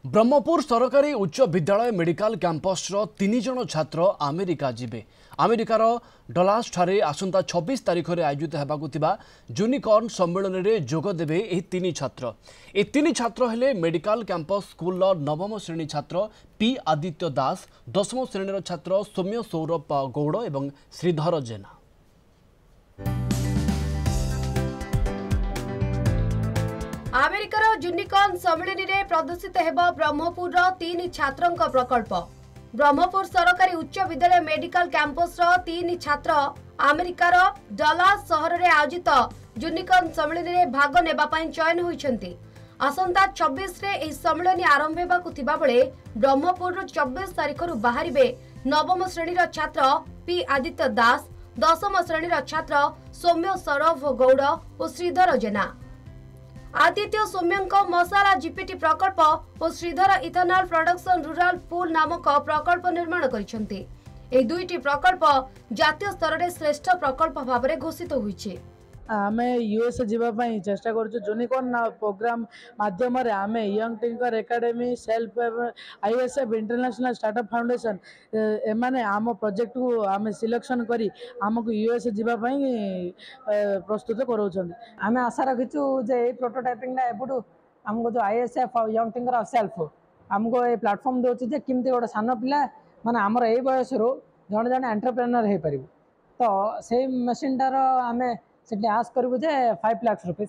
ब्रह्मपुर सरकारी उच्च विद्यालय मेडिकल कैंपस तीन जन छात्र अमेरिका जिबे। अमेरिकार डलास ठारे आसंता 26 तारिख में आयोजित होगा यूनिकॉर्न सम्मेलन में जोगदेवे यह तीन छात्र। ए तीन छात्र हेले मेडिकल कैंपस स्कूल नवम श्रेणी छात्र पी आदित्य दास, 10म श्रेणी छात्र सौम्य सौरभ गौड़ और श्रीधर जेना। अमेरिकार यूनिकॉर्न सम्मेलन में प्रदर्शित हेबा ब्रह्मपुर तीन छात्रों प्रकल्प। ब्रह्मपुर सरकारी उच्च विद्यालय मेडिकल कैंपस तीन छात्र अमेरिकार डलास सहर में आयोजित यूनिकॉर्न सम्मेलन में भाग नेबापी चयन होइछन्ति। आसंता 26 रे एही सम्मेलन आरंभ हेबाकु थिबा बेले ब्रह्मपुर 24 तारिख बाहर नवम श्रेणीर छात्र पी आदित्य दास, 10म श्रेणीर छात्र सौम्य सौरभ गौड़ और श्रीधर जेना। आदित्य सौम्यंको मसाला जीपीटी प्रकल्प और Sridhar ethanol production rural pool नामक प्रकल्प निर्माण करिसेंति। ए दुईटी प्रकल्प जातीय स्तर में श्रेष्ठ प्रकल्प भाव में घोषित होइछे। आमे यूएस जीवाई चेष्टा करूँ। यूनिकॉर्न प्रोग्राम माध्यम आम young tinker academy, self ISF international startup foundation एमाने आम प्रोजेक्ट को आम सिलेक्शन करी आमको यूएस जीवाई प्रस्तुत कराउछन। आम आशा रखीचु जे प्रोटोटाइपिंग एपटू आमको जो आईएसएफ यंग टिंकर सेल्फ आमको ये प्लेटफॉर्म दोचे जे किमती गोटे सान पिला माने आमर ए बयस रो जने जने एंटरप्रेन्योर हो पारिबो। तो से मशीनटार आमे से आस करूँ जे 5 लाख रुपीज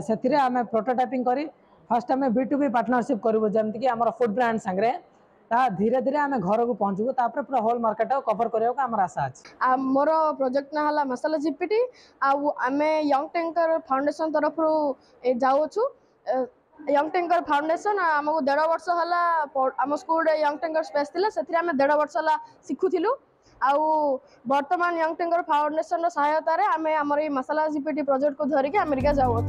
से आम प्रोटोटाइपिंग करी फर्स्ट आम B2B पार्टनरशिप करूँ जमती कि आम फुड ब्रांड सांगे धीरे धीरे आम घर को पहुँचू पूरा होल मार्केट कवर करने आम आशा अच्छे। मोर प्रोजेक्ट ना है मसाला जीपीटी आम यंग टेंकर फाउंडेशन तरफ जाऊँ। यंग टेंकर फाउंडेशन आमको 1.5 वर्ष है आम स्कूल यंग टेंकर स्पेस थी से 1.5 वर्ष है शिखुलु। वर्तमान यंग टेंकर फाउंडेशन सहायतार आम आम मसाला जीपीटी प्रोजेक्ट को धरिक अमेरिका जाऊँ।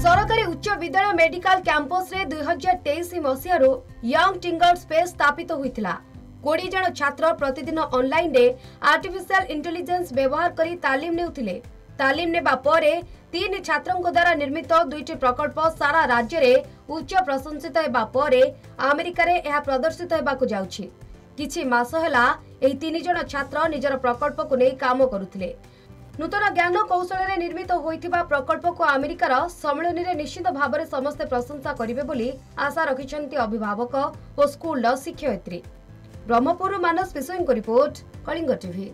सरकारी उच्च विद्यालय मेडिकल कैंपस रे 2023 मसीह यंग टिंगर स्पेस स्थापित होइथिला। 20 जन छात्र प्रतिदिन ऑनलाइन रे आर्टिफिशियल इंटेलिजेंस व्यवहार करी तालीम नेउथिले। तालीम नेबा परे 3 छात्रों द्वारा निर्मित 2टी प्रकल्प सारा राज्य रे उच्च प्रशंसित हेबा परे अमेरिका रे एहा प्रदर्शित हेबाकु जाउछि। किछि मास होला एही 3 जन छात्र निजर प्रकल्प को नै काम करुथिले। नूतन ज्ञान कौशल रे निर्मित होइथिबा प्रकल्प को अमेरिकार सम्मेलन रे निश्चित भाव में समस्ते प्रशंसा करिवे बोली आशा रखिछन्ति अभिभावक और स्कूल शिक्षयित्री। ब्रह्मपुर मानस विषयको रिपोर्ट, कलिंग टीवी।